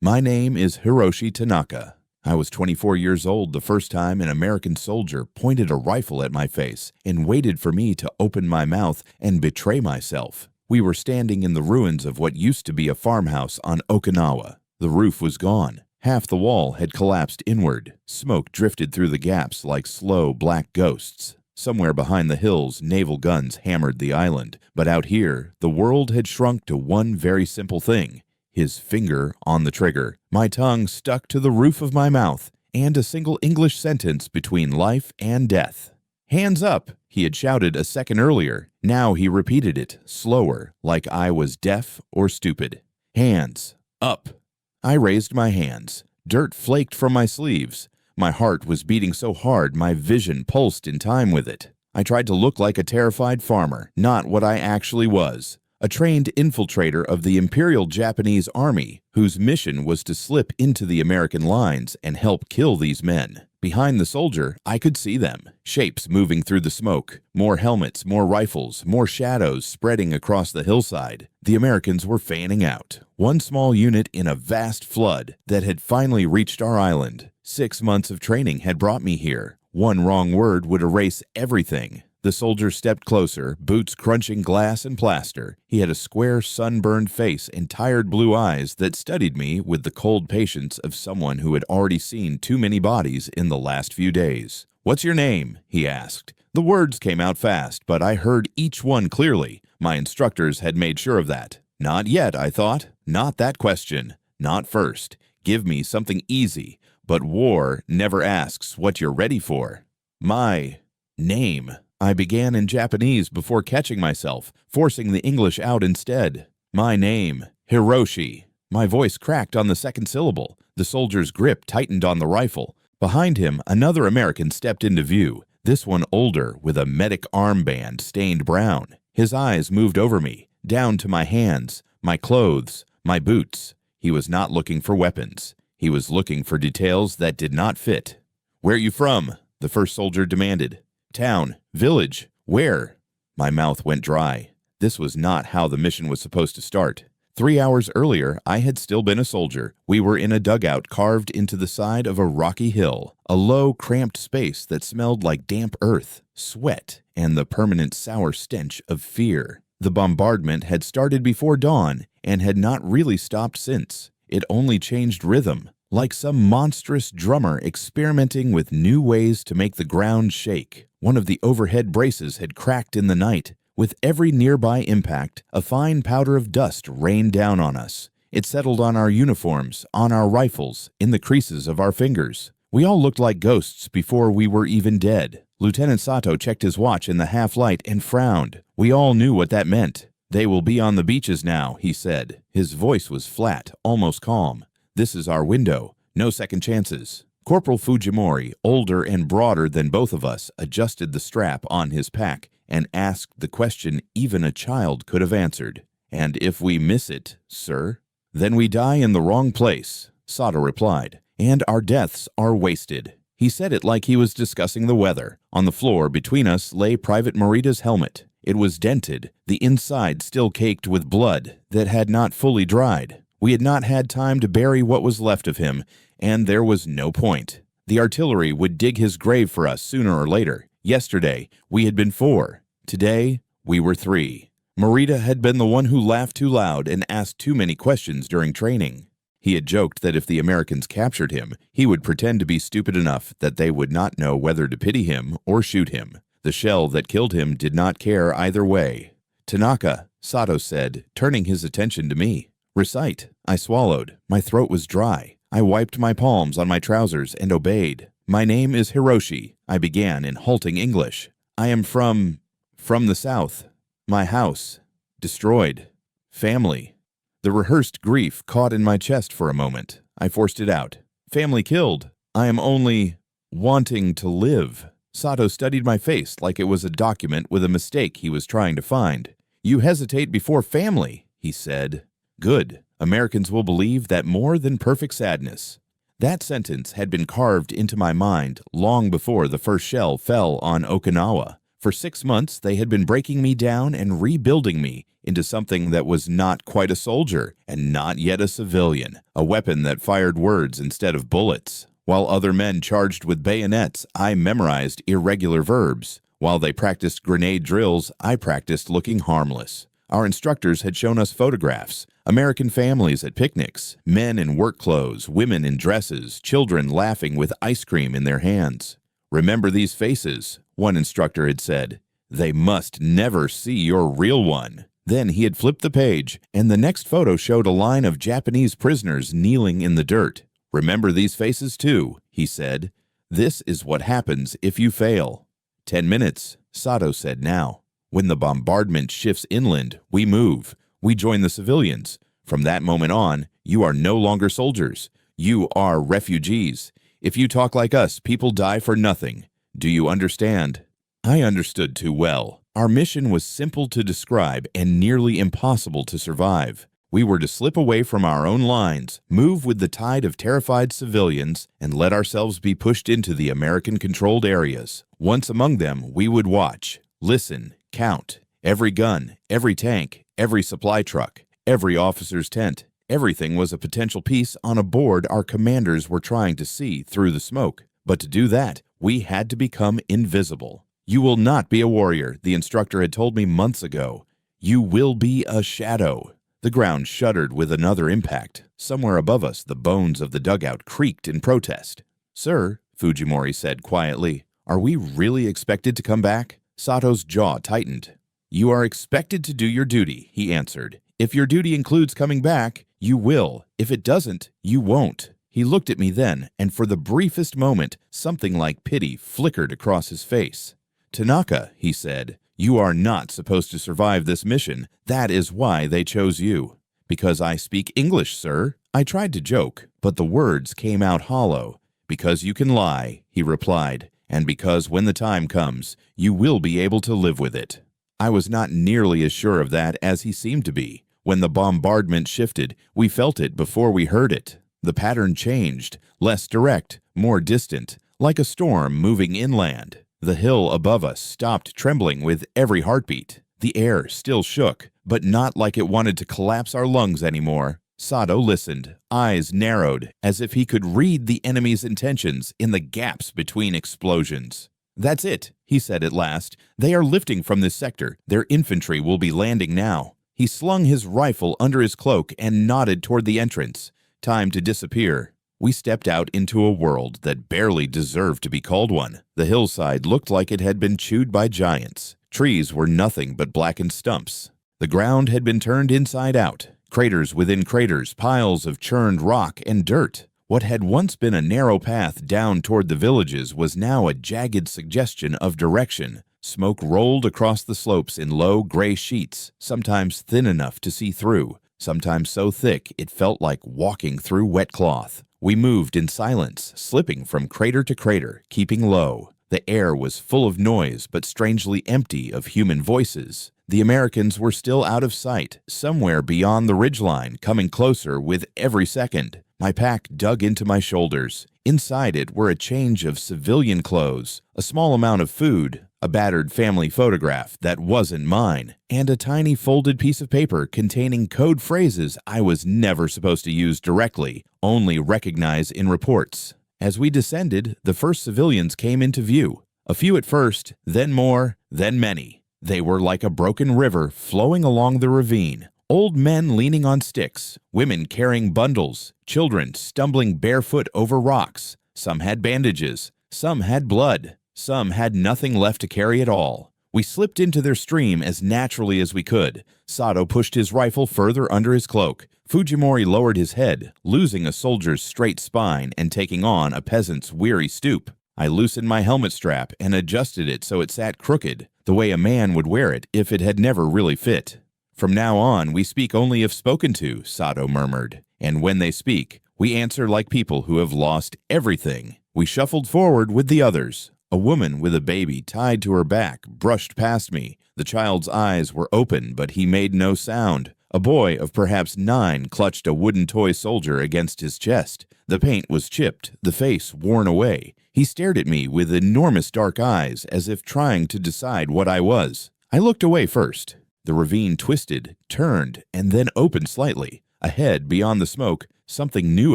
My name is Hiroshi Tanaka. I was 24 years old the first time an American soldier pointed a rifle at my face and waited for me to open my mouth and betray myself. We were standing in the ruins of what used to be a farmhouse on Okinawa. The roof was gone. Half the wall had collapsed inward. Smoke drifted through the gaps like slow black ghosts. Somewhere behind the hills, naval guns hammered the island. But out here, the world had shrunk to one very simple thing: his finger on the trigger. My tongue stuck to the roof of my mouth, and a single English sentence between life and death. "Hands up," he had shouted a second earlier. Now he repeated it, slower, like I was deaf or stupid. "Hands up." I raised my hands. Dirt flaked from my sleeves. My heart was beating so hard my vision pulsed in time with it. I tried to look like a terrified farmer, not what I actually was. A trained infiltrator of the Imperial Japanese Army, whose mission was to slip into the American lines and help kill these men. Behind the soldier, I could see them, shapes moving through the smoke, more helmets, more rifles, more shadows spreading across the hillside. The Americans were fanning out, one small unit in a vast flood that had finally reached our island. 6 months of training had brought me here. One wrong word would erase everything. The soldier stepped closer, boots crunching glass and plaster. He had a square, sunburned face and tired blue eyes that studied me with the cold patience of someone who had already seen too many bodies in the last few days. "What's your name?" he asked. The words came out fast, but I heard each one clearly. My instructors had made sure of that. Not yet, I thought. Not that question. Not first. Give me something easy. But war never asks what you're ready for. "My name," I began in Japanese before catching myself, forcing the English out instead. "My name, Hiroshi." My voice cracked on the second syllable. The soldier's grip tightened on the rifle. Behind him, another American stepped into view, this one older, with a medic armband stained brown. His eyes moved over me, down to my hands, my clothes, my boots. He was not looking for weapons. He was looking for details that did not fit. "Where you from?" the first soldier demanded. "Town, village, where?" My mouth went dry. This was not how the mission was supposed to start. 3 hours earlier, I had still been a soldier. We were in a dugout carved into the side of a rocky hill, a low, cramped space that smelled like damp earth, sweat, and the permanent sour stench of fear. The bombardment had started before dawn and had not really stopped since. It only changed rhythm, like some monstrous drummer experimenting with new ways to make the ground shake. One of the overhead braces had cracked in the night. With every nearby impact, a fine powder of dust rained down on us. It settled on our uniforms, on our rifles, in the creases of our fingers. We all looked like ghosts before we were even dead. Lieutenant Sato checked his watch in the half-light and frowned. We all knew what that meant. "They will be on the beaches now," he said. His voice was flat, almost calm. "This is our window. No second chances." Corporal Fujimori, older and broader than both of us, adjusted the strap on his pack and asked the question even a child could have answered. "And if we miss it, sir?" "Then we die in the wrong place," Sato replied, "and our deaths are wasted." He said it like he was discussing the weather. On the floor between us lay Private Morita's helmet. It was dented, the inside still caked with blood that had not fully dried. We had not had time to bury what was left of him, and there was no point. The artillery would dig his grave for us sooner or later. Yesterday, we had been 4. Today, we were 3. Morita had been the one who laughed too loud and asked too many questions during training. He had joked that if the Americans captured him, he would pretend to be stupid enough that they would not know whether to pity him or shoot him. The shell that killed him did not care either way. "Tanaka," Sato said, turning his attention to me. "Recite." I swallowed. My throat was dry. I wiped my palms on my trousers and obeyed. "My name is Hiroshi," I began in halting English. "I am from the south. My house destroyed. Family." The rehearsed grief caught in my chest for a moment. I forced it out. "Family killed. I am only wanting to live." Sato studied my face like it was a document with a mistake he was trying to find. "You hesitate before family," he said. "Good. Americans will believe that more than perfect sadness." That sentence had been carved into my mind long before the first shell fell on Okinawa. For 6 months, they had been breaking me down and rebuilding me into something that was not quite a soldier and not yet a civilian, a weapon that fired words instead of bullets. While other men charged with bayonets, I memorized irregular verbs. While they practiced grenade drills, I practiced looking harmless. Our instructors had shown us photographs, American families at picnics, men in work clothes, women in dresses, children laughing with ice cream in their hands. "Remember these faces," one instructor had said. "They must never see your real one." Then he had flipped the page, and the next photo showed a line of Japanese prisoners kneeling in the dirt. "Remember these faces too," he said. "This is what happens if you fail." 10 minutes, Sato said now. "When the bombardment shifts inland, we move. We join the civilians. From that moment on, you are no longer soldiers. You are refugees. If you talk like us, people die for nothing. Do you understand?" I understood too well. Our mission was simple to describe and nearly impossible to survive. We were to slip away from our own lines, move with the tide of terrified civilians, and let ourselves be pushed into the American-controlled areas. Once among them, we would watch, listen, count. Every gun, every tank, every supply truck, every officer's tent. Everything was a potential piece on a board our commanders were trying to see through the smoke. But to do that, we had to become invisible. "You will not be a warrior," the instructor had told me months ago. "You will be a shadow." The ground shuddered with another impact. Somewhere above us, the bones of the dugout creaked in protest. "Sir," Fujimori said quietly, "are we really expected to come back?" Sato's jaw tightened. "You are expected to do your duty," he answered. "If your duty includes coming back, you will. If it doesn't, you won't." He looked at me then, and for the briefest moment, something like pity flickered across his face. "Tanaka," he said, "you are not supposed to survive this mission. That is why they chose you." "Because I speak English, sir." I tried to joke, but the words came out hollow. "Because you can lie," he replied, "and because when the time comes, you will be able to live with it." I was not nearly as sure of that as he seemed to be. When the bombardment shifted, we felt it before we heard it. The pattern changed, less direct, more distant, like a storm moving inland. The hill above us stopped trembling with every heartbeat. The air still shook, but not like it wanted to collapse our lungs anymore. Sato listened, eyes narrowed, as if he could read the enemy's intentions in the gaps between explosions. "That's it," he said at last. "They are lifting from this sector. Their infantry will be landing now." He slung his rifle under his cloak and nodded toward the entrance. Time to disappear. We stepped out into a world that barely deserved to be called one. The hillside looked like it had been chewed by giants. Trees were nothing but blackened stumps. The ground had been turned inside out. Craters within craters, piles of churned rock and dirt. What had once been a narrow path down toward the villages was now a jagged suggestion of direction. Smoke rolled across the slopes in low gray sheets, sometimes thin enough to see through, sometimes so thick it felt like walking through wet cloth. We moved in silence, slipping from crater to crater, keeping low. The air was full of noise, but strangely empty of human voices. The Americans were still out of sight, somewhere beyond the ridgeline, coming closer with every second. My pack dug into my shoulders. Inside it were a change of civilian clothes, a small amount of food, a battered family photograph that wasn't mine, and a tiny folded piece of paper containing code phrases I was never supposed to use directly, only recognize in reports. As we descended, the first civilians came into view. A few at first, then more, then many. They were like a broken river flowing along the ravine. Old men leaning on sticks, women carrying bundles, children stumbling barefoot over rocks. Some had bandages, some had blood, some had nothing left to carry at all. We slipped into their stream as naturally as we could. Sato pushed his rifle further under his cloak. Fujimori lowered his head, losing a soldier's straight spine and taking on a peasant's weary stoop. I loosened my helmet strap and adjusted it so it sat crooked, the way a man would wear it if it had never really fit. "From now on, we speak only if spoken to," Sato murmured. "And when they speak, we answer like people who have lost everything." We shuffled forward with the others. A woman with a baby tied to her back brushed past me. The child's eyes were open, but he made no sound. A boy of perhaps 9 clutched a wooden toy soldier against his chest. The paint was chipped, the face worn away. He stared at me with enormous dark eyes, as if trying to decide what I was. I looked away first. The ravine twisted, turned, and then opened slightly. Ahead, beyond the smoke, something new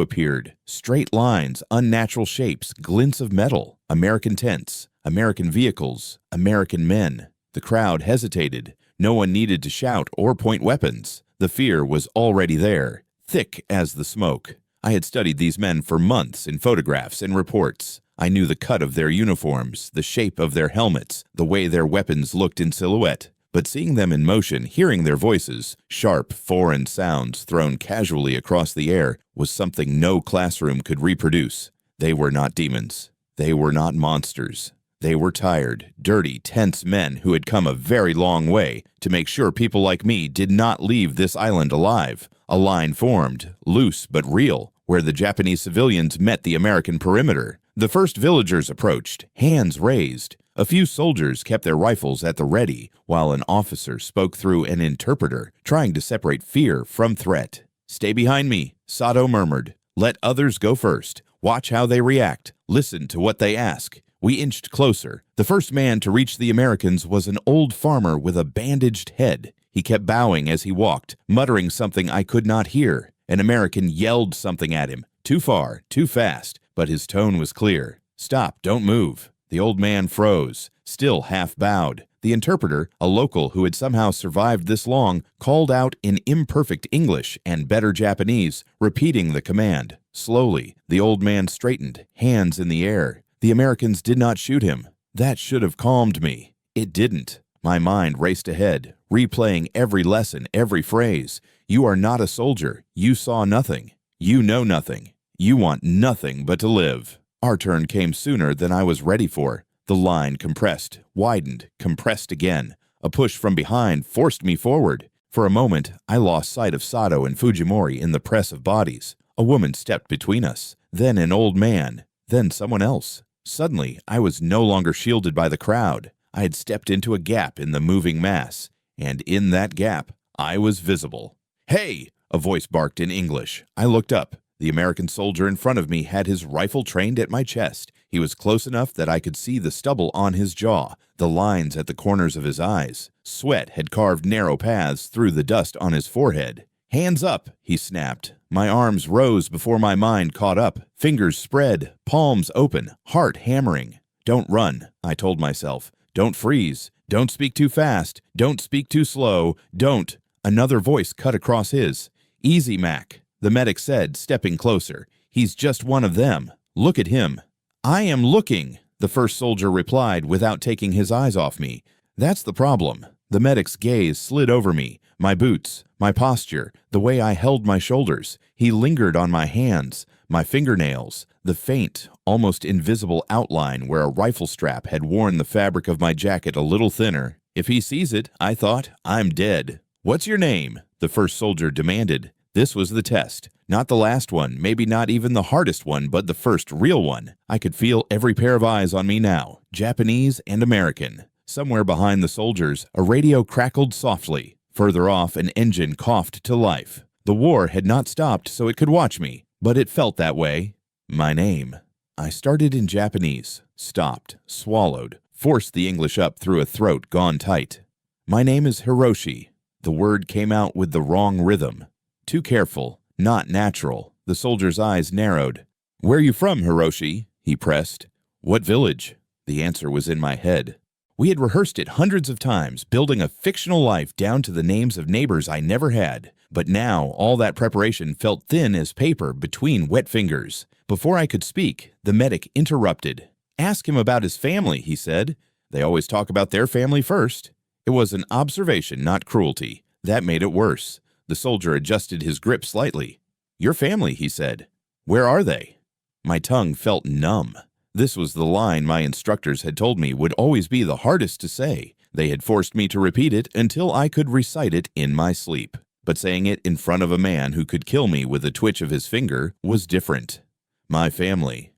appeared. Straight lines, unnatural shapes, glints of metal, American tents, American vehicles, American men. The crowd hesitated. No one needed to shout or point weapons. The fear was already there, thick as the smoke. I had studied these men for months in photographs and reports. I knew the cut of their uniforms, the shape of their helmets, the way their weapons looked in silhouette. But seeing them in motion, hearing their voices, sharp, foreign sounds thrown casually across the air, was something no classroom could reproduce. They were not demons. They were not monsters. They were tired, dirty, tense men who had come a very long way to make sure people like me did not leave this island alive. A line formed, loose but real, where the Japanese civilians met the American perimeter. The first villagers approached, hands raised. A few soldiers kept their rifles at the ready, while an officer spoke through an interpreter, trying to separate fear from threat. "Stay behind me," Sato murmured. "Let others go first. Watch how they react. Listen to what they ask." We inched closer. The first man to reach the Americans was an old farmer with a bandaged head. He kept bowing as he walked, muttering something I could not hear. An American yelled something at him. Too far, too fast, but his tone was clear. "Stop, don't move." The old man froze, still half bowed. The interpreter, a local who had somehow survived this long, called out in imperfect English and better Japanese, repeating the command. Slowly, the old man straightened, hands in the air. The Americans did not shoot him. That should have calmed me. It didn't. My mind raced ahead, replaying every lesson, every phrase. You are not a soldier. You saw nothing. You know nothing. You want nothing but to live. Our turn came sooner than I was ready for. The line compressed, widened, compressed again. A push from behind forced me forward. For a moment, I lost sight of Sato and Fujimori in the press of bodies. A woman stepped between us, then an old man, then someone else. Suddenly, I was no longer shielded by the crowd. I had stepped into a gap in the moving mass, and in that gap, I was visible. "Hey!" a voice barked in English. I looked up. The American soldier in front of me had his rifle trained at my chest. He was close enough that I could see the stubble on his jaw, the lines at the corners of his eyes. Sweat had carved narrow paths through the dust on his forehead. "Hands up!" he snapped. My arms rose before my mind caught up. Fingers spread, palms open, heart hammering. "Don't run," I told myself. "Don't freeze. Don't speak too fast. Don't speak too slow. Don't." Another voice cut across his. "Easy, Mac," the medic said, stepping closer. "He's just one of them. Look at him." "I am looking," the first soldier replied without taking his eyes off me. "That's the problem." The medic's gaze slid over me, my boots, my posture, the way I held my shoulders. He lingered on my hands, my fingernails, the faint, almost invisible outline where a rifle strap had worn the fabric of my jacket a little thinner. If he sees it, I thought, I'm dead. "What's your name?" the first soldier demanded. This was the test. Not the last one, maybe not even the hardest one, but the first real one. I could feel every pair of eyes on me now, Japanese and American. Somewhere behind the soldiers, a radio crackled softly. Further off, an engine coughed to life. The war had not stopped so it could watch me, but it felt that way. My name. I started in Japanese, stopped, swallowed, forced the English up through a throat gone tight. "My name is Hiroshi." The word came out with the wrong rhythm. Too careful, not natural. The soldier's eyes narrowed. "Where are you from, Hiroshi?" he pressed. "What village?" The answer was in my head. We had rehearsed it hundreds of times, building a fictional life down to the names of neighbors I never had. But now, all that preparation felt thin as paper between wet fingers. Before I could speak, the medic interrupted. "Ask him about his family," he said. "They always talk about their family first." It was an observation, not cruelty. That made it worse. The soldier adjusted his grip slightly. "Your family," he said. "Where are they?" My tongue felt numb. This was the line my instructors had told me would always be the hardest to say. They had forced me to repeat it until I could recite it in my sleep. But saying it in front of a man who could kill me with a twitch of his finger was different. My family.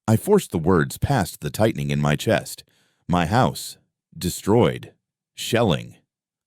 I forced the words past the tightening in my chest. My house. Destroyed. Shelling.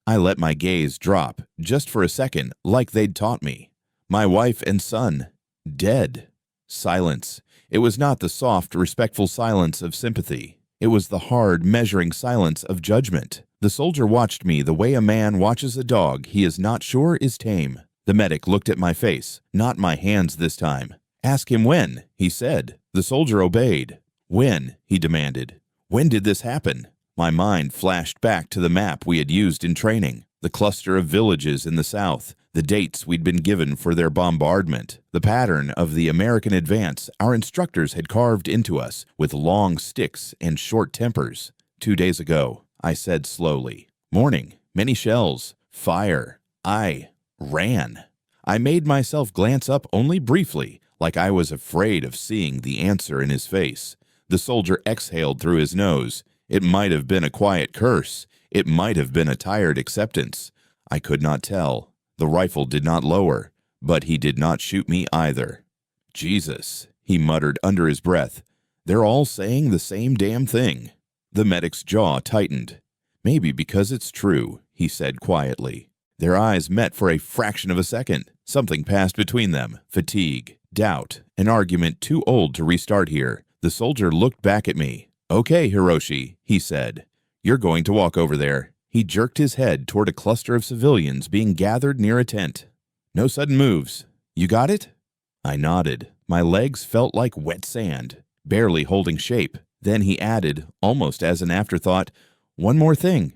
I let my gaze drop, just for a second, like they'd taught me. My wife and son. Dead. Silence. It was not the soft, respectful silence of sympathy. It was the hard, measuring silence of judgment. The soldier watched me the way a man watches a dog he is not sure is tame. The medic looked at my face, not my hands this time. "Ask him when," he said. The soldier obeyed. "When?" he demanded. "When did this happen?" My mind flashed back to the map we had used in training, the cluster of villages in the south, the dates we'd been given for their bombardment, the pattern of the American advance our instructors had carved into us with long sticks and short tempers. 2 days ago, I said slowly. Morning, many shells, fire. I ran. I made myself glance up only briefly, like I was afraid of seeing the answer in his face. The soldier exhaled through his nose. It might have been a quiet curse. It might have been a tired acceptance. I could not tell. The rifle did not lower, but he did not shoot me either. "Jesus," he muttered under his breath. "They're all saying the same damn thing." The medic's jaw tightened. "Maybe because it's true," he said quietly. Their eyes met for a fraction of a second. Something passed between them. Fatigue, doubt, an argument too old to restart here. The soldier looked back at me. "Okay, Hiroshi," he said. "You're going to walk over there." He jerked his head toward a cluster of civilians being gathered near a tent. "No sudden moves. You got it?" I nodded. My legs felt like wet sand, barely holding shape. Then he added, almost as an afterthought, "One more thing."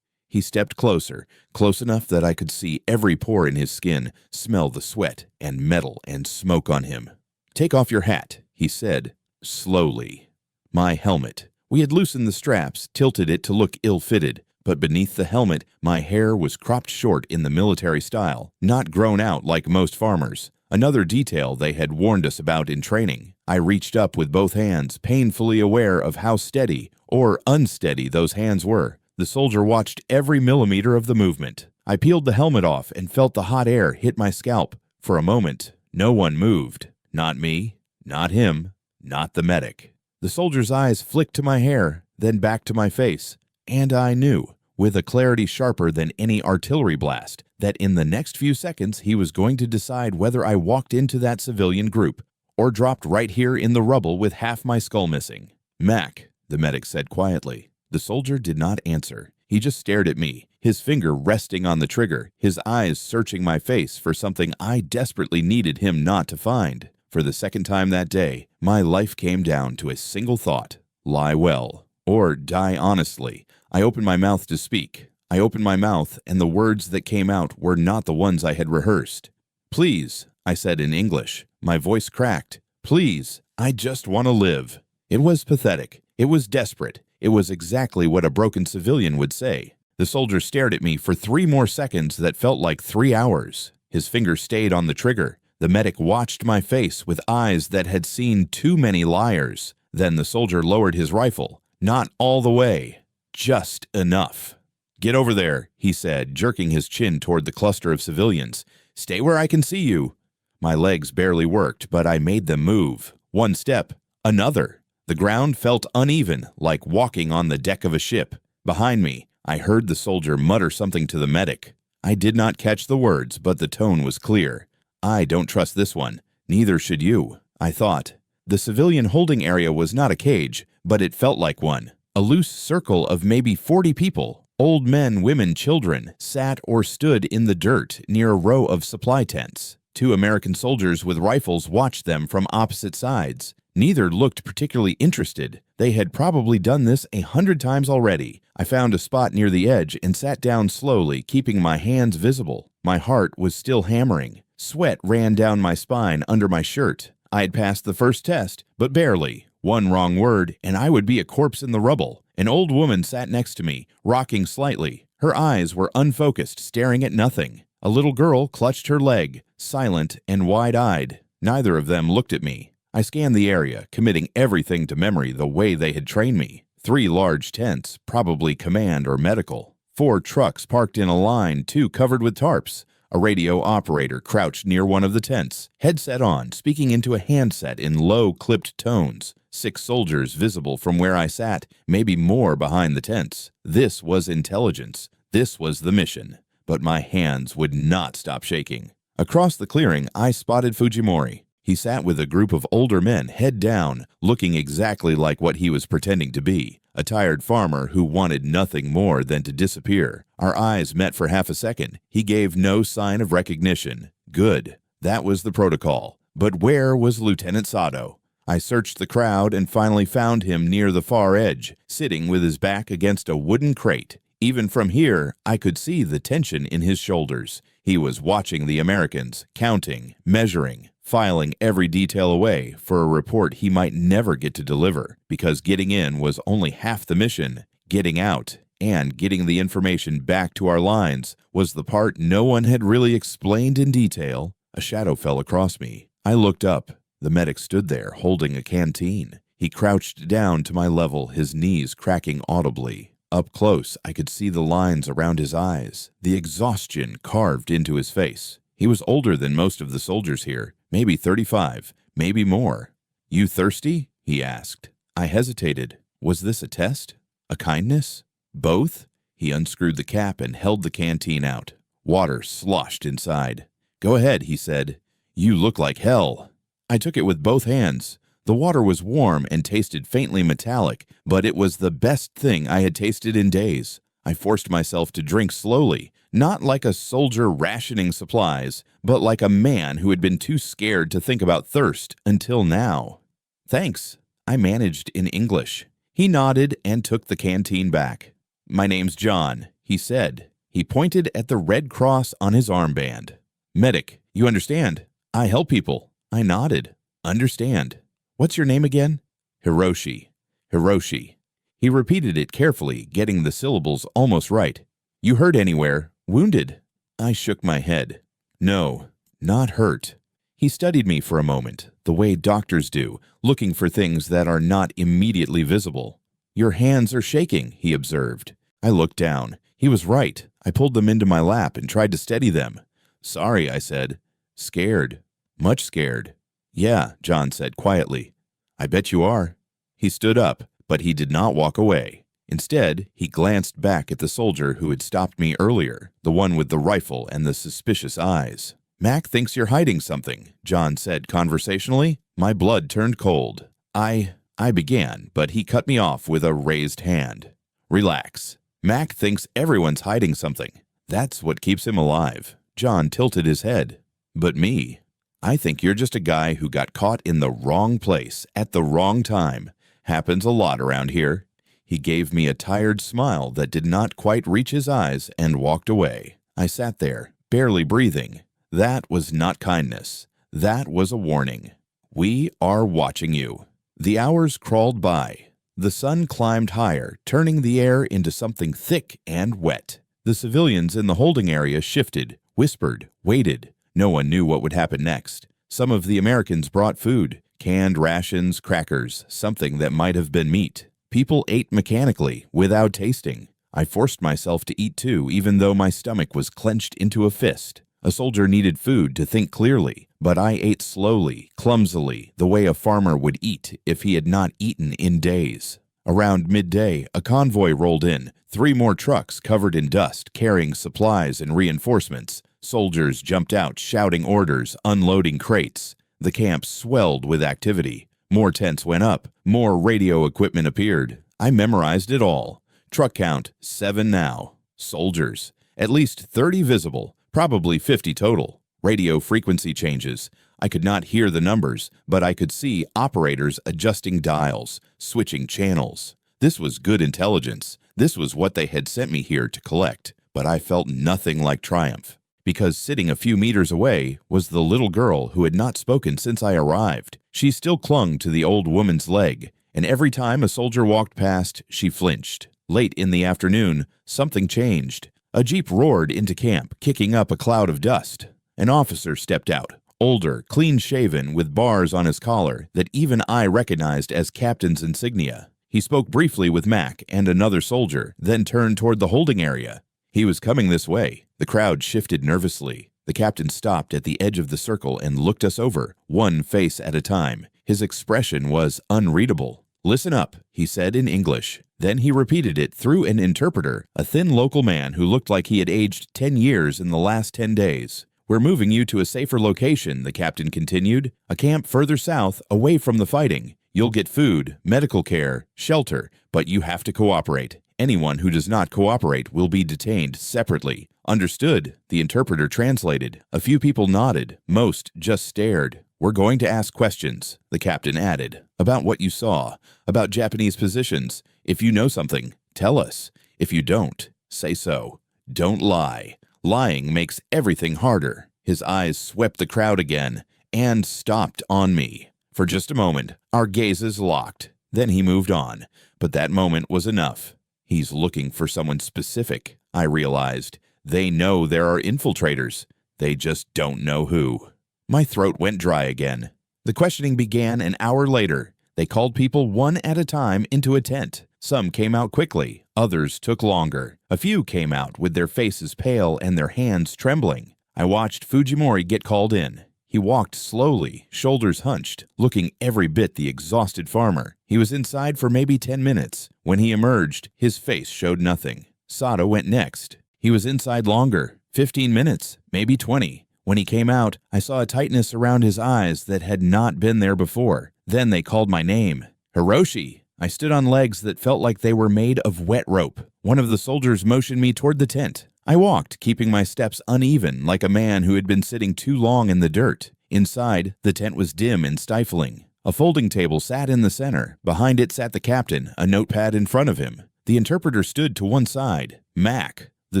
He stepped closer, close enough that I could see every pore in his skin, smell the sweat and metal and smoke on him. "Take off your hat," he said, slowly. My helmet. We had loosened the straps, tilted it to look ill-fitted, but beneath the helmet, my hair was cropped short in the military style, not grown out like most farmers. Another detail they had warned us about in training. I reached up with both hands, painfully aware of how steady or unsteady those hands were. The soldier watched every millimeter of the movement. I peeled the helmet off and felt the hot air hit my scalp. For a moment, no one moved. Not me, not him, not the medic. The soldier's eyes flicked to my hair, then back to my face. And I knew, with a clarity sharper than any artillery blast, that in the next few seconds he was going to decide whether I walked into that civilian group or dropped right here in the rubble with half my skull missing. "Mac," the medic said quietly. The soldier did not answer. He just stared at me, his finger resting on the trigger, his eyes searching my face for something I desperately needed him not to find. For the second time that day, my life came down to a single thought: lie well, or die honestly. I opened my mouth to speak. I opened my mouth, and the words that came out were not the ones I had rehearsed. "Please," I said in English. My voice cracked. "Please, I just want to live." It was pathetic. It was desperate. It was exactly what a broken civilian would say. The soldier stared at me for 3 more seconds that felt like 3 hours. His finger stayed on the trigger. The medic watched my face with eyes that had seen too many liars. Then the soldier lowered his rifle. Not all the way. Just enough. "Get over there," he said, jerking his chin toward the cluster of civilians. "Stay where I can see you." My legs barely worked, but I made them move. 1 step. Another. The ground felt uneven, like walking on the deck of a ship. Behind me, I heard the soldier mutter something to the medic. I did not catch the words, but the tone was clear. "I don't trust this one. Neither should you," I thought. The civilian holding area was not a cage, but it felt like one. A loose circle of maybe 40 people, old men, women, children, sat or stood in the dirt near a row of supply tents. 2 American soldiers with rifles watched them from opposite sides. Neither looked particularly interested. They had probably done this 100 times already. I found a spot near the edge and sat down slowly, keeping my hands visible. My heart was still hammering. Sweat ran down my spine under my shirt. I had passed the first test, but barely. 1 wrong word, and I would be a corpse in the rubble. An old woman sat next to me, rocking slightly. Her eyes were unfocused, staring at nothing. A little girl clutched her leg, silent and wide-eyed. Neither of them looked at me. I scanned the area, committing everything to memory the way they had trained me. 3 large tents, probably command or medical. 4 trucks parked in a line, 2 covered with tarps. A radio operator crouched near one of the tents, headset on, speaking into a handset in low, clipped tones. 6 soldiers visible from where I sat, maybe more behind the tents. This was intelligence. This was the mission. But my hands would not stop shaking. Across the clearing, I spotted Fujimori. He sat with a group of older men, head down, looking exactly like what he was pretending to be. a tired farmer who wanted nothing more than to disappear. Our eyes met for half a second. He gave no sign of recognition. Good. That was the protocol. But where was Lieutenant Sato? I searched the crowd and finally found him near the far edge, sitting with his back against a wooden crate. Even from here, I could see the tension in his shoulders. He was watching the Americans, counting, measuring, filing every detail away for a report he might never get to deliver, because getting in was only half the mission. Getting out and getting the information back to our lines was the part no one had really explained in detail. A shadow fell across me. I looked up. The medic stood there, holding a canteen. He crouched down to my level, his knees cracking audibly. Up close, I could see the lines around his eyes, the exhaustion carved into his face. He was older than most of the soldiers here, maybe 35, maybe more. "You thirsty?" he asked. I hesitated. Was this a test? A kindness? Both? He unscrewed the cap and held the canteen out. Water sloshed inside. "Go ahead," he said. "You look like hell." I took it with both hands. The water was warm and tasted faintly metallic, but it was the best thing I had tasted in days. I forced myself to drink slowly, not like a soldier rationing supplies, but like a man who had been too scared to think about thirst until now. "Thanks," I managed in English. He nodded and took the canteen back. "My name's John," he said. He pointed at the red cross on his armband. "Medic, you understand? I help people." I nodded. "Understand. What's your name again?" "Hiroshi." "Hiroshi." He repeated it carefully, getting the syllables almost right. "You hurt anywhere? Wounded?" I shook my head. "No, not hurt." He studied me for a moment, the way doctors do, looking for things that are not immediately visible. "Your hands are shaking," he observed. I looked down. He was right. I pulled them into my lap and tried to steady them. "Sorry," I said. "Scared. Much scared." "Yeah," John said quietly. "I bet you are." He stood up, but he did not walk away. Instead, he glanced back at the soldier who had stopped me earlier, the one with the rifle and the suspicious eyes. "Mac thinks you're hiding something," John said conversationally. My blood turned cold. I began, but he cut me off with a raised hand. "Relax. Mac thinks everyone's hiding something. That's what keeps him alive." John tilted his head. "But me? I think you're just a guy who got caught in the wrong place at the wrong time. Happens a lot around here." He gave me a tired smile that did not quite reach his eyes and walked away. I sat there, barely breathing. That was not kindness. That was a warning. "We are watching you." The hours crawled by. The sun climbed higher, turning the air into something thick and wet. The civilians in the holding area shifted, whispered, waited. No one knew what would happen next. Some of the Americans brought food, canned rations, crackers, something that might have been meat. People ate mechanically, without tasting. I forced myself to eat too, even though my stomach was clenched into a fist. A soldier needed food to think clearly, but I ate slowly, clumsily, the way a farmer would eat if he had not eaten in days. Around midday, a convoy rolled in, 3 more trucks covered in dust, carrying supplies and reinforcements. Soldiers jumped out, shouting orders, unloading crates. The camp swelled with activity. More tents went up. More radio equipment appeared. I memorized it all. Truck count, 7 now. Soldiers. At least 30 visible, probably 50 total. Radio frequency changes. I could not hear the numbers, but I could see operators adjusting dials, switching channels. This was good intelligence. This was what they had sent me here to collect, but I felt nothing like triumph. Because sitting a few meters away was the little girl who had not spoken since I arrived. She still clung to the old woman's leg, and every time a soldier walked past, she flinched. Late in the afternoon, something changed. A jeep roared into camp, kicking up a cloud of dust. An officer stepped out, older, clean-shaven, with bars on his collar that even I recognized as captain's insignia. He spoke briefly with Mac and another soldier, then turned toward the holding area. He was coming this way. The crowd shifted nervously. The captain stopped at the edge of the circle and looked us over, one face at a time. His expression was unreadable. "Listen up," he said in English. Then he repeated it through an interpreter, a thin local man who looked like he had aged 10 years in the last 10 days. "We're moving you to a safer location," the captain continued. "A camp further south, away from the fighting. You'll get food, medical care, shelter, but you have to cooperate. Anyone who does not cooperate will be detained separately. Understood, the interpreter translated. A few people nodded. Most just stared. We're going to ask questions, the captain added, about what you saw, about Japanese positions. If you know something, tell us. If you don't, say so. Don't lie. Lying makes everything harder. His eyes swept the crowd again and stopped on me. For just a moment, our gazes locked. Then he moved on, but that moment was enough. He's looking for someone specific, I realized. They know there are infiltrators. They just don't know who. My throat went dry again. The questioning began an hour later. They called people one at a time into a tent. Some came out quickly. Others took longer. A few came out with their faces pale and their hands trembling. I watched Fujimori get called in. He walked slowly, shoulders hunched, looking every bit the exhausted farmer. He was inside for maybe 10 minutes. When he emerged, his face showed nothing. Sada went next. He was inside longer, 15 minutes, maybe 20. When he came out, I saw a tightness around his eyes that had not been there before. Then they called my name. Hiroshi! I stood on legs that felt like they were made of wet rope. One of the soldiers motioned me toward the tent. I walked, keeping my steps uneven like a man who had been sitting too long in the dirt. Inside, the tent was dim and stifling. A folding table sat in the center. Behind it sat the captain, a notepad in front of him. The interpreter stood to one side. Mac, the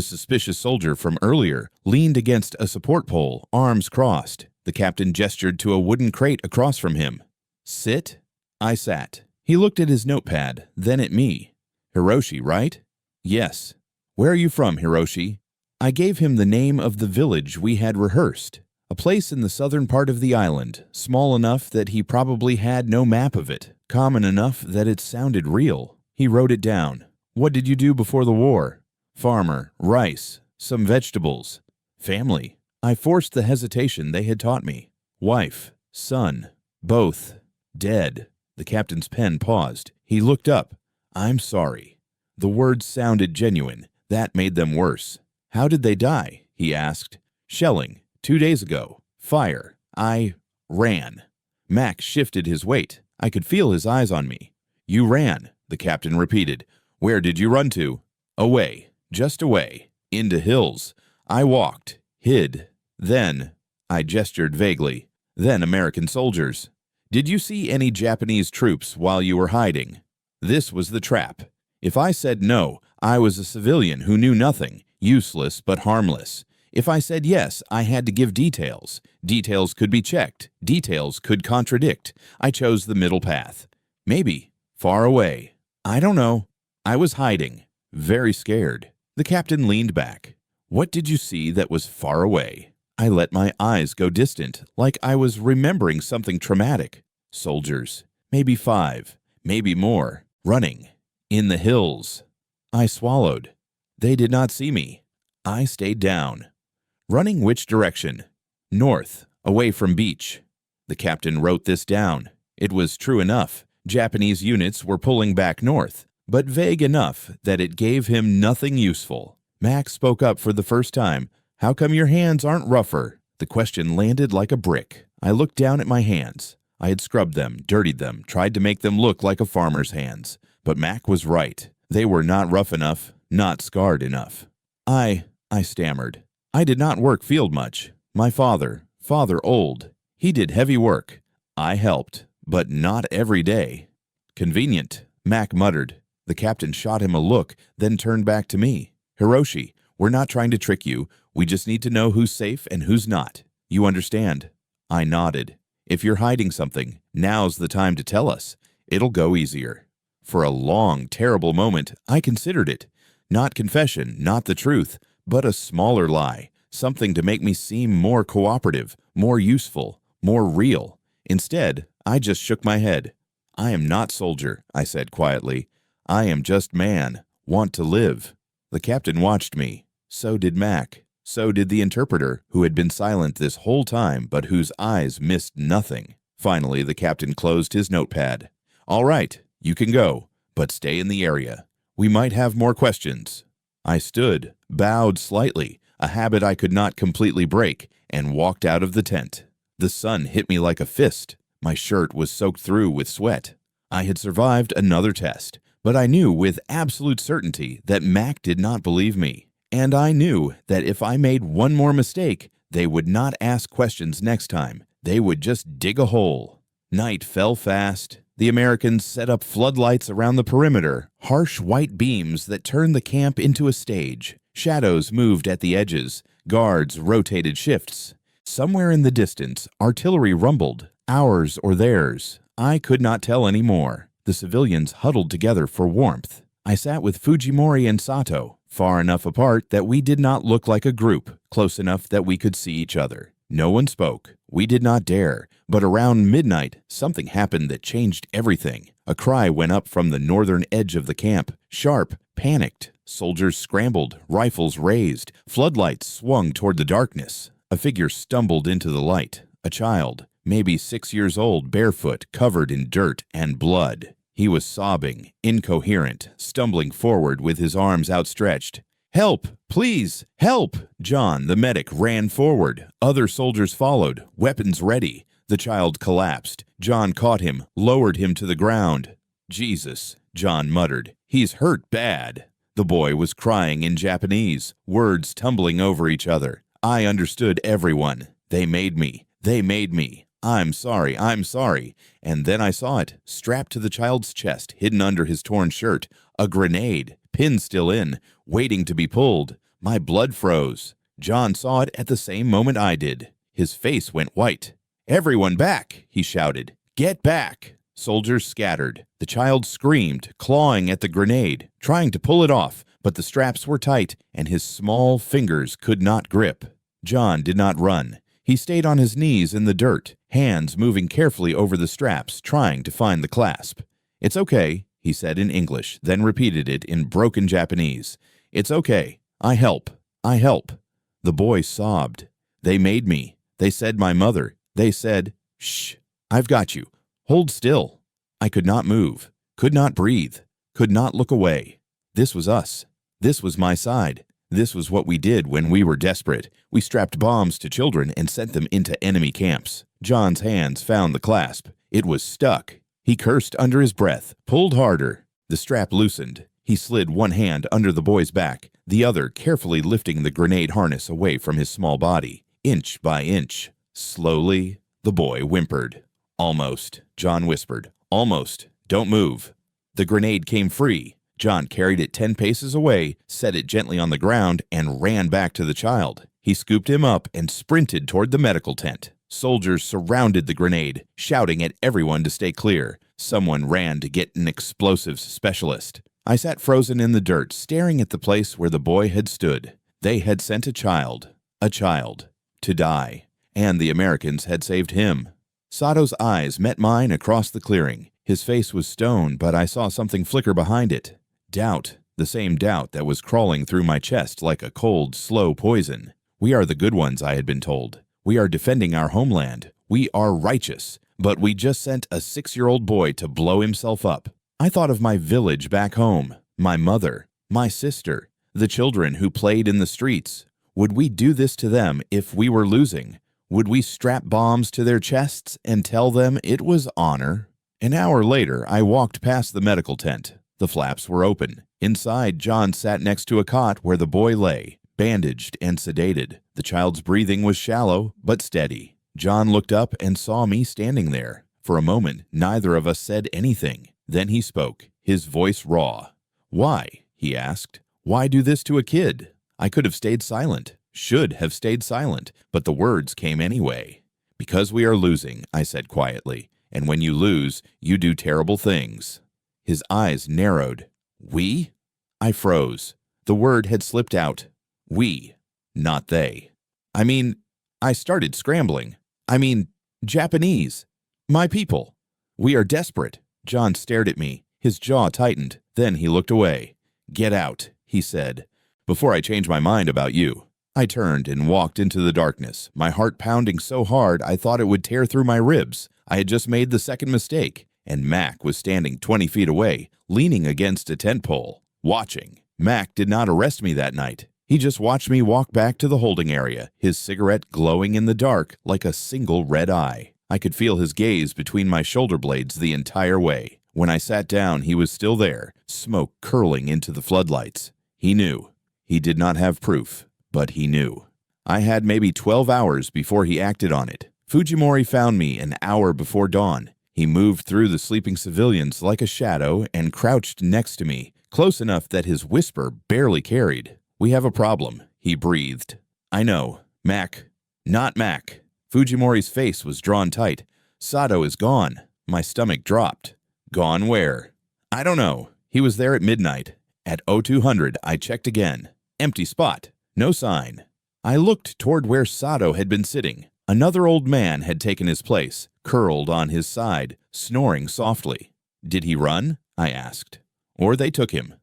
suspicious soldier from earlier, leaned against a support pole, arms crossed. The captain gestured to a wooden crate across from him. Sit? I sat. He looked at his notepad, then at me. Hiroshi, right? Yes. Where are you from, Hiroshi? I gave him the name of the village we had rehearsed. A place in the southern part of the island, small enough that he probably had no map of it, common enough that it sounded real. He wrote it down. What did you do before the war? Farmer, rice, some vegetables. Family. I forced the hesitation they had taught me. Wife, son, both, dead. The captain's pen paused. He looked up. I'm sorry. The words sounded genuine. That made them worse. How did they die? He asked. Shelling. 2 days ago. Fire. I ran. Mac shifted his weight. I could feel his eyes on me. You ran, the captain repeated. Where did you run to? Away. Just away. Into hills. I walked. Hid. Then, I gestured vaguely. Then American soldiers. Did you see any Japanese troops while you were hiding? This was the trap. If I said no, I was a civilian who knew nothing, useless but harmless. If I said yes, I had to give details. Details could be checked. Details could contradict. I chose the middle path. Maybe. Far away. I don't know. I was hiding. Very scared. The captain leaned back. What did you see that was far away? I let my eyes go distant, like I was remembering something traumatic. Soldiers. Maybe 5. Maybe more. Running. In the hills. I swallowed. They did not see me. I stayed down. Running which direction? North, away from beach. The captain wrote this down. It was true enough. Japanese units were pulling back north, but vague enough that it gave him nothing useful. Max spoke up for the first time. How come your hands aren't rougher? The question landed like a brick. I looked down at my hands. I had scrubbed them, dirtied them, tried to make them look like a farmer's hands. But Mac was right. They were not rough enough, not scarred enough. I stammered. I did not work field much. My father old. He did heavy work. I helped, but not every day. Convenient, Mac muttered. The captain shot him a look, then turned back to me. Hiroshi, we're not trying to trick you. We just need to know who's safe and who's not. You understand? I nodded. If you're hiding something, now's the time to tell us. It'll go easier. For a long, terrible moment, I considered it. Not confession, not the truth, but a smaller lie. Something to make me seem more cooperative, more useful, more real. Instead, I just shook my head. I am not soldier, I said quietly. I am just man, want to live. The captain watched me. So did Mac. So did the interpreter, who had been silent this whole time but whose eyes missed nothing. Finally, the captain closed his notepad. All right, you can go, but stay in the area. We might have more questions. I stood, bowed slightly, a habit I could not completely break, and walked out of the tent. The sun hit me like a fist. My shirt was soaked through with sweat. I had survived another test, but I knew with absolute certainty that Mac did not believe me. And I knew that if I made one more mistake, they would not ask questions next time. They would just dig a hole. Night fell fast. The Americans set up floodlights around the perimeter, harsh white beams that turned the camp into a stage. Shadows moved at the edges. Guards rotated shifts. Somewhere in the distance, artillery rumbled. Ours or theirs. I could not tell any more. The civilians huddled together for warmth. I sat with Fujimori and Sato, far enough apart that we did not look like a group, close enough that we could see each other. No one spoke. We did not dare. But around midnight, something happened that changed everything. A cry went up from the northern edge of the camp. Sharp, panicked. Soldiers scrambled, rifles raised. Floodlights swung toward the darkness. A figure stumbled into the light. A child, maybe 6 years old, barefoot, covered in dirt and blood. He was sobbing, incoherent, stumbling forward with his arms outstretched. "Help! Please! Help!" John, the medic, ran forward. Other soldiers followed, weapons ready. The child collapsed. John caught him, lowered him to the ground. "Jesus," John muttered. "He's hurt bad." The boy was crying in Japanese, words tumbling over each other. I understood everyone. They made me. They made me. I'm sorry. I'm sorry. And then I saw it, strapped to the child's chest, hidden under his torn shirt. A grenade, pin still in, waiting to be pulled. My blood froze. John saw it at the same moment I did. His face went white. "Everyone back!" he shouted. "Get back!" Soldiers scattered. The child screamed, clawing at the grenade, trying to pull it off, but the straps were tight and his small fingers could not grip. John did not run. He stayed on his knees in the dirt, hands moving carefully over the straps, trying to find the clasp. "It's okay," he said in English, then repeated it in broken Japanese. "It's okay. I help. I help." The boy sobbed. "They made me. They said my mother. They said, 'Shh, I've got you. Hold still.' I could not move, could not breathe, could not look away. This was us. This was my side. This was what we did when we were desperate. We strapped bombs to children and sent them into enemy camps." John's hands found the clasp. It was stuck. He cursed under his breath, pulled harder. The strap loosened. He slid one hand under the boy's back, the other carefully lifting the grenade harness away from his small body, inch by inch. Slowly, the boy whimpered. "Almost," John whispered. "Almost. Don't move." The grenade came free. John carried it 10 paces away, set it gently on the ground, and ran back to the child. He scooped him up and sprinted toward the medical tent. Soldiers surrounded the grenade, shouting at everyone to stay clear. Someone ran to get an explosives specialist. I sat frozen in the dirt, staring at the place where the boy had stood. They had sent a child, to die, and the Americans had saved him. Sato's eyes met mine across the clearing. His face was stone, but I saw something flicker behind it. Doubt, the same doubt that was crawling through my chest like a cold, slow poison. We are the good ones, I had been told. We are defending our homeland. We are righteous. But we just sent a 6-year-old boy to blow himself up. I thought of my village back home, my mother, my sister, the children who played in the streets. Would we do this to them if we were losing? Would we strap bombs to their chests and tell them it was honor? An hour later, I walked past the medical tent. The flaps were open. Inside, John sat next to a cot where the boy lay, bandaged and sedated. The child's breathing was shallow, but steady. John looked up and saw me standing there. For a moment, neither of us said anything. Then he spoke, his voice raw. "Why?" he asked. "Why do this to a kid?" I could have stayed silent, should have stayed silent, but the words came anyway. "Because we are losing," I said quietly, "and when you lose, you do terrible things." His eyes narrowed. "We?" I froze. The word had slipped out. "We," not they. I started scrambling. Japanese. My people. "We are desperate." John stared at me. His jaw tightened. Then he looked away. "Get out," he said, "before I change my mind about you." I turned and walked into the darkness, my heart pounding so hard I thought it would tear through my ribs. I had just made the second mistake, and Mac was standing 20 feet away, leaning against a tent pole, watching. Mac did not arrest me that night. He just watched me walk back to the holding area, his cigarette glowing in the dark like a single red eye. I could feel his gaze between my shoulder blades the entire way. When I sat down, he was still there, smoke curling into the floodlights. He knew. He did not have proof, but he knew. I had maybe 12 hours before he acted on it. Fujimori found me an hour before dawn. He moved through the sleeping civilians like a shadow and crouched next to me, close enough that his whisper barely carried. "We have a problem," he breathed. "I know. Mac. Not Mac." Fujimori's face was drawn tight. "Sato is gone." My stomach dropped. "Gone where?" "I don't know. He was there at midnight. At 0200, I checked again. Empty spot. No sign." I looked toward where Sato had been sitting. Another old man had taken his place, curled on his side, snoring softly. "Did he run?" I asked. "Or they took him."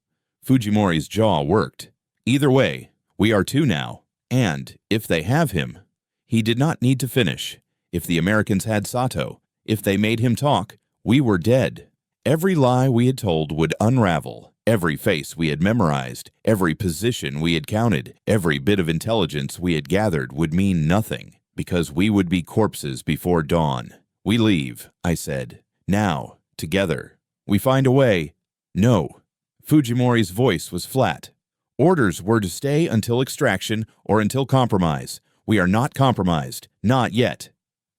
Fujimori's jaw worked. "Either way, we are two now. And if they have him..." He did not need to finish. If the Americans had Sato, if they made him talk, we were dead. Every lie we had told would unravel. Every face we had memorized, every position we had counted, every bit of intelligence we had gathered would mean nothing, because we would be corpses before dawn. "We leave," I said. "Now, together. We find a way." "No." Fujimori's voice was flat. "Orders were to stay until extraction or until compromise. We are not compromised. Not yet.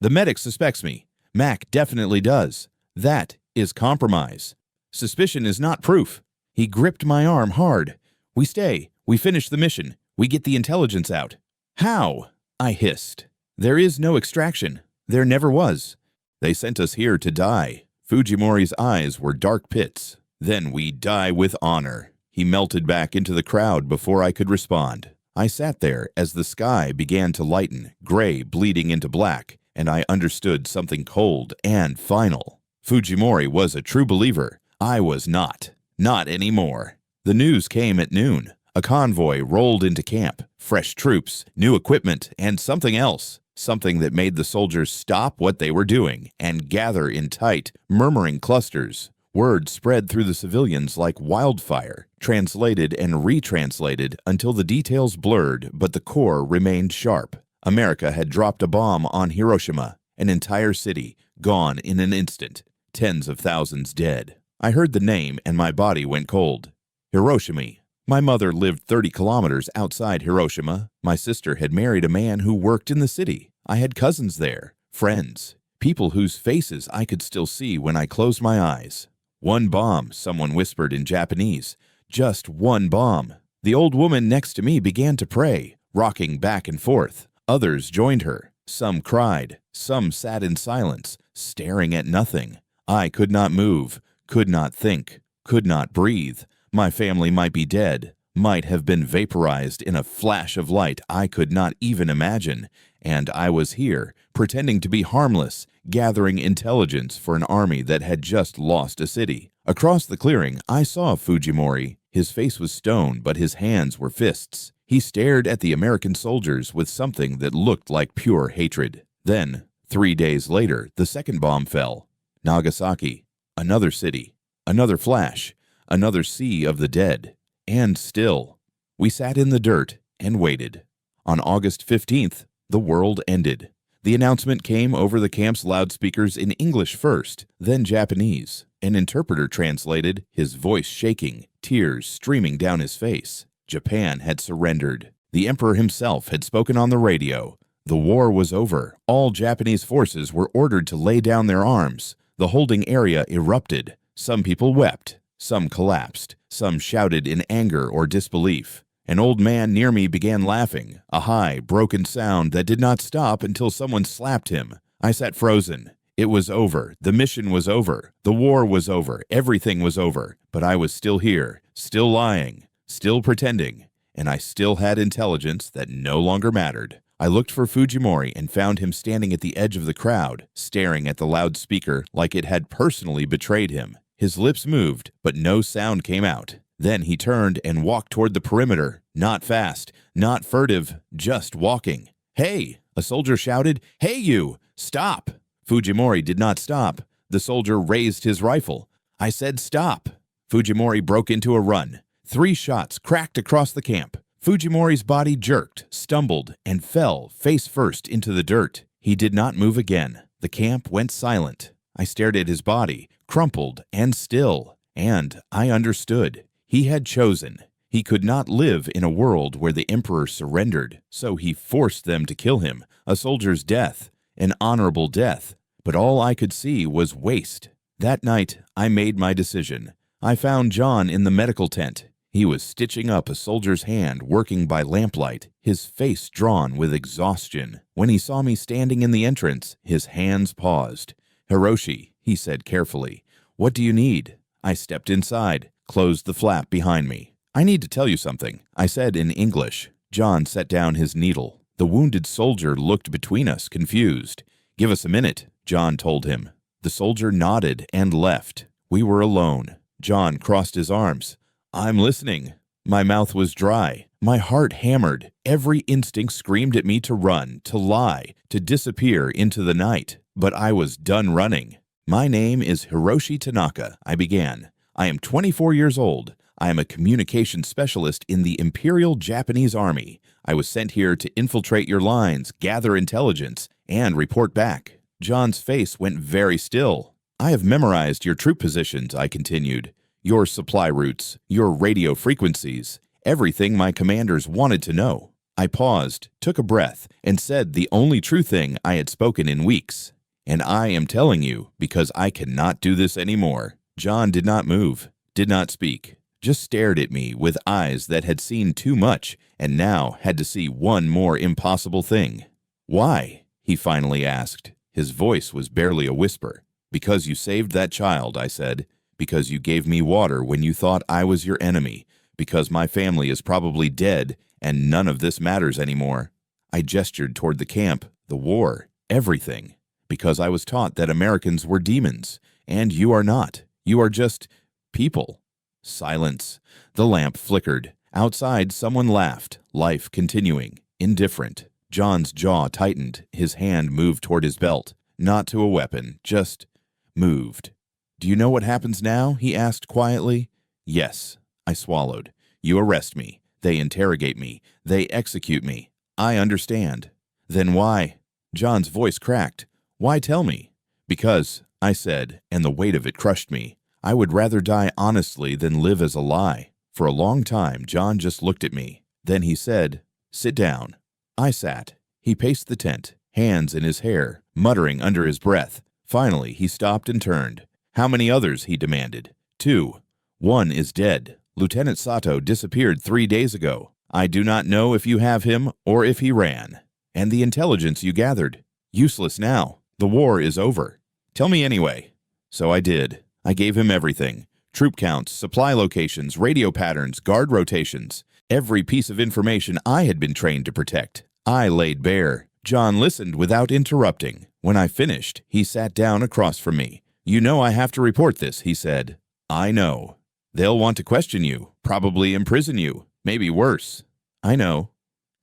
The medic suspects me. Mac definitely does. That is compromise. Suspicion is not proof." He gripped my arm hard. "We stay. We finish the mission. We get the intelligence out." "How?" I hissed. "There is no extraction. There never was. They sent us here to die." Fujimori's eyes were dark pits. "Then we die with honor." He melted back into the crowd before I could respond. I sat there as the sky began to lighten, gray bleeding into black, and I understood something cold and final. Fujimori was a true believer. I was not. Not anymore. The news came at noon. A convoy rolled into camp. Fresh troops, new equipment, and something else. Something that made the soldiers stop what they were doing and gather in tight, murmuring clusters. Word spread through the civilians like wildfire, translated and retranslated until the details blurred, but the core remained sharp. America had dropped a bomb on Hiroshima. An entire city, gone in an instant. Tens of thousands dead. I heard the name and my body went cold. Hiroshima. My mother lived 30 kilometers outside Hiroshima. My sister had married a man who worked in the city. I had cousins there, friends, people whose faces I could still see when I closed my eyes. "One bomb," someone whispered in Japanese. "Just one bomb." The old woman next to me began to pray, rocking back and forth. Others joined her. Some cried. Some sat in silence, staring at nothing. I could not move, could not think, could not breathe. My family might be dead, might have been vaporized in a flash of light I could not even imagine, and I was here, pretending to be harmless, gathering intelligence for an army that had just lost a city. Across the clearing, I saw Fujimori. His face was stone, but his hands were fists. He stared at the American soldiers with something that looked like pure hatred. Then, 3 days later, the second bomb fell. Nagasaki. Another city. Another flash. Another sea of the dead. And still, we sat in the dirt and waited. On August 15th, the world ended. The announcement came over the camp's loudspeakers in English first, then Japanese. An interpreter translated, his voice shaking, tears streaming down his face. Japan had surrendered. The emperor himself had spoken on the radio. The war was over. All Japanese forces were ordered to lay down their arms. The holding area erupted. Some people wept. Some collapsed. Some shouted in anger or disbelief. An old man near me began laughing, a high, broken sound that did not stop until someone slapped him. I sat frozen. It was over. The mission was over. The war was over. Everything was over. But I was still here, still lying, still pretending, and I still had intelligence that no longer mattered. I looked for Fujimori and found him standing at the edge of the crowd, staring at the loudspeaker like it had personally betrayed him. His lips moved, but no sound came out. Then he turned and walked toward the perimeter, not fast, not furtive, just walking. "Hey!" a soldier shouted. "Hey you! Stop!" Fujimori did not stop. The soldier raised his rifle. I said stop. Fujimori broke into a run. 3 shots cracked across the camp. Fujimori's body jerked, stumbled, and fell face first into the dirt. He did not move again. The camp went silent. I stared at his body, crumpled and still. And I understood. He had chosen. He could not live in a world where the emperor surrendered, so he forced them to kill him, a soldier's death, an honorable death. But all I could see was waste. That night, I made my decision. I found John in the medical tent. He was stitching up a soldier's hand, working by lamplight, his face drawn with exhaustion. When he saw me standing in the entrance, his hands paused. "Hiroshi," he said carefully, "what do you need?" I stepped inside, closed the flap behind me. "I need to tell you something," I said in English. John set down his needle. The wounded soldier looked between us, confused. "Give us a minute," John told him. The soldier nodded and left. We were alone. John crossed his arms. "I'm listening." My mouth was dry. My heart hammered. Every instinct screamed at me to run, to lie, to disappear into the night. But I was done running. "My name is Hiroshi Tanaka," I began. "I am 24 years old. I am a communications specialist in the Imperial Japanese Army. I was sent here to infiltrate your lines, gather intelligence, and report back." John's face went very still. "I have memorized your troop positions," I continued. "Your supply routes, your radio frequencies, everything my commanders wanted to know." I paused, took a breath, and said the only true thing I had spoken in weeks. "And I am telling you because I cannot do this anymore." John did not move, did not speak, just stared at me with eyes that had seen too much and now had to see one more impossible thing. "Why?" he finally asked. His voice was barely a whisper. "Because you saved that child," I said. "Because you gave me water when you thought I was your enemy. Because my family is probably dead and none of this matters anymore." I gestured toward the camp, the war, everything. "Because I was taught that Americans were demons, and you are not. You are just people." Silence. The lamp flickered. Outside, someone laughed, life continuing, indifferent. John's jaw tightened. His hand moved toward his belt. Not to a weapon, just moved. "Do you know what happens now?" he asked quietly. "Yes." I swallowed. "You arrest me. They interrogate me. They execute me. I understand." "Then why?" John's voice cracked. "Why tell me?" "Because," I said, and the weight of it crushed me. "I would rather die honestly than live as a lie." For a long time, John just looked at me. Then he said, "Sit down." I sat. He paced the tent, hands in his hair, muttering under his breath. Finally, he stopped and turned. "How many others?" he demanded. "2. One is dead. Lieutenant Sato disappeared 3 days ago. I do not know if you have him or if he ran. And the intelligence you gathered? Useless now. The war is over. Tell me anyway." So I did. I gave him everything. Troop counts, supply locations, radio patterns, guard rotations. Every piece of information I had been trained to protect. I laid bare. John listened without interrupting. When I finished, he sat down across from me. "You know I have to report this," he said. "I know. They'll want to question you, probably imprison you, maybe worse." "I know."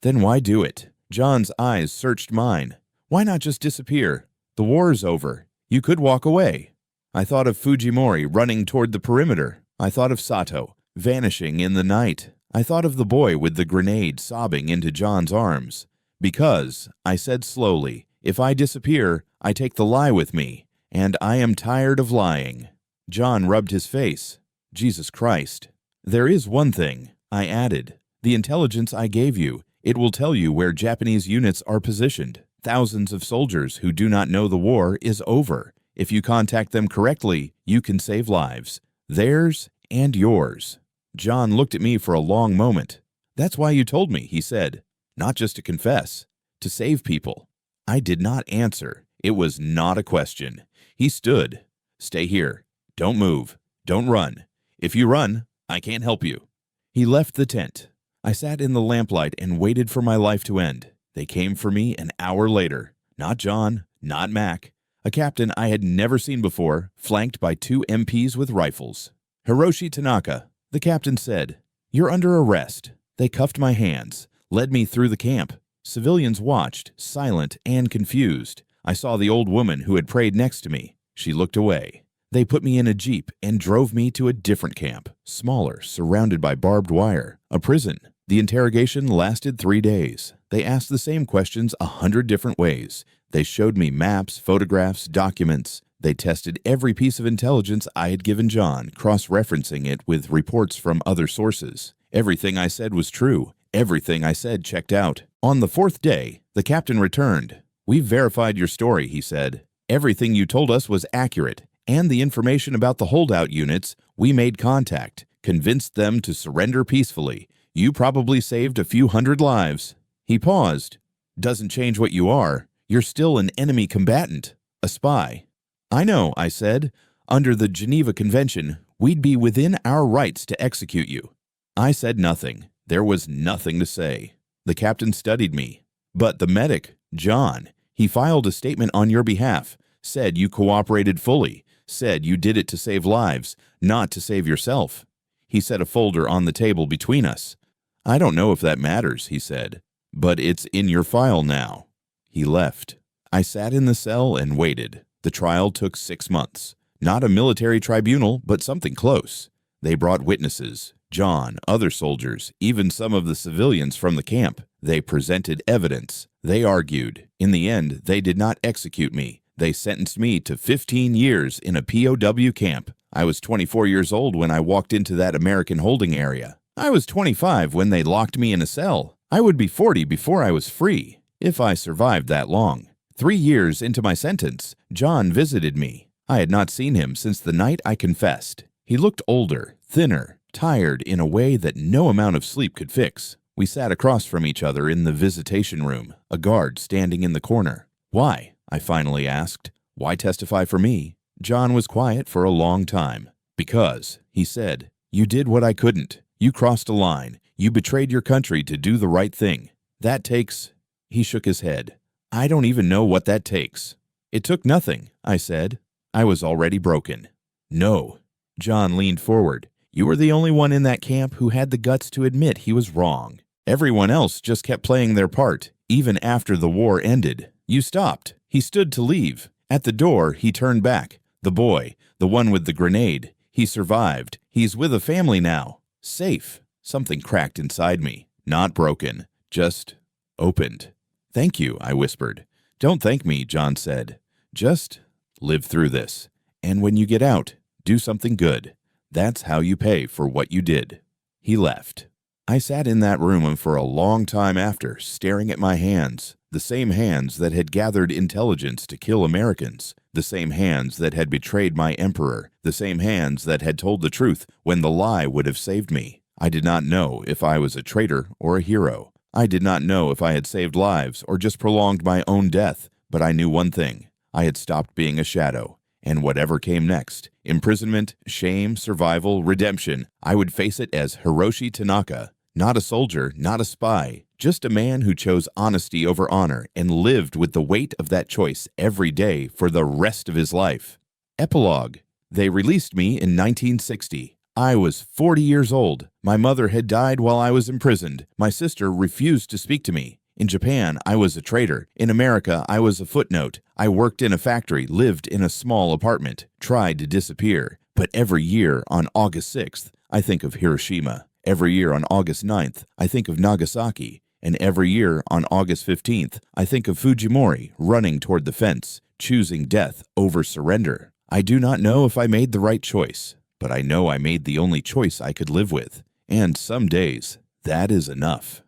"Then why do it?" John's eyes searched mine. "Why not just disappear? The war's over. You could walk away." I thought of Fujimori running toward the perimeter. I thought of Sato, vanishing in the night. I thought of the boy with the grenade sobbing into John's arms. "Because," I said slowly, "if I disappear, I take the lie with me, and I am tired of lying." John rubbed his face. "Jesus Christ." "There is one thing," I added. "The intelligence I gave you, it will tell you where Japanese units are positioned. Thousands of soldiers who do not know the war is over. If you contact them correctly, you can save lives. Theirs and yours." John looked at me for a long moment. "That's why you told me," he said. "Not just to confess, to save people." I did not answer. It was not a question. He stood. "Stay here. Don't move. Don't run. If you run, I can't help you." He left the tent. I sat in the lamplight and waited for my life to end. They came for me an hour later. Not John, not Mac. A captain I had never seen before, flanked by 2 MPs with rifles. "Hiroshi Tanaka," the captain said. "You're under arrest." They cuffed my hands, led me through the camp. Civilians watched, silent and confused. I saw the old woman who had prayed next to me. She looked away. They put me in a jeep and drove me to a different camp, smaller, surrounded by barbed wire, a prison. The interrogation lasted 3 days. They asked the same questions 100 different ways. They showed me maps, photographs, documents. They tested every piece of intelligence I had given John, cross-referencing it with reports from other sources. Everything I said was true. Everything I said checked out. On the fourth day, the captain returned. "We've verified your story," he said. "Everything you told us was accurate, and the information about the holdout units, we made contact, convinced them to surrender peacefully. You probably saved a few hundred lives." He paused. "Doesn't change what you are. You're still an enemy combatant, a spy." "I know," I said. "Under the Geneva Convention, we'd be within our rights to execute you." I said nothing. There was nothing to say. The captain studied me. "But the medic, John, he filed a statement on your behalf, said you cooperated fully, said you did it to save lives, not to save yourself." He set a folder on the table between us. "I don't know if that matters," he said, "but it's in your file now." He left. I sat in the cell and waited. The trial took 6 months. Not a military tribunal, but something close. They brought witnesses, John, other soldiers, even some of the civilians from the camp. They presented evidence. They argued. In the end, they did not execute me. They sentenced me to 15 years in a POW camp. I was 24 years old when I walked into that American holding area. I was 25 when they locked me in a cell. I would be 40 before I was free, if I survived that long. 3 years into my sentence, John visited me. I had not seen him since the night I confessed. He looked older, thinner, tired in a way that no amount of sleep could fix. We sat across from each other in the visitation room, a guard standing in the corner. "Why?" I finally asked. "Why testify for me?" John was quiet for a long time. "Because," he said, "you did what I couldn't. You crossed a line. You betrayed your country to do the right thing. That takes—" He shook his head. "I don't even know what that takes." "It took nothing," I said. I was already broken. "No." John leaned forward. "You were the only one in that camp who had the guts to admit he was wrong. Everyone else just kept playing their part, even after the war ended. You stopped." He stood to leave. At the door, he turned back. "The boy, the one with the grenade, he survived. He's with a family now. Safe." Something cracked inside me. Not broken, just opened. "Thank you," I whispered. "Don't thank me," John said. "Just live through this. And when you get out, do something good. That's how you pay for what you did." He left. I sat in that room for a long time after, staring at my hands. The same hands that had gathered intelligence to kill Americans. The same hands that had betrayed my emperor. The same hands that had told the truth when the lie would have saved me. I did not know if I was a traitor or a hero. I did not know if I had saved lives or just prolonged my own death, but I knew one thing. I had stopped being a shadow. And whatever came next, imprisonment, shame, survival, redemption, I would face it as Hiroshi Tanaka. Not a soldier, not a spy, just a man who chose honesty over honor and lived with the weight of that choice every day for the rest of his life. Epilogue. They released me in 1960. I was 40 years old. My mother had died while I was imprisoned. My sister refused to speak to me. In Japan, I was a traitor. In America, I was a footnote. I worked in a factory, lived in a small apartment, tried to disappear. But every year on August 6th, I think of Hiroshima. Every year on August 9th, I think of Nagasaki. And every year on August 15th, I think of Fujimori running toward the fence, choosing death over surrender. I do not know if I made the right choice, but I know I made the only choice I could live with. And some days, that is enough.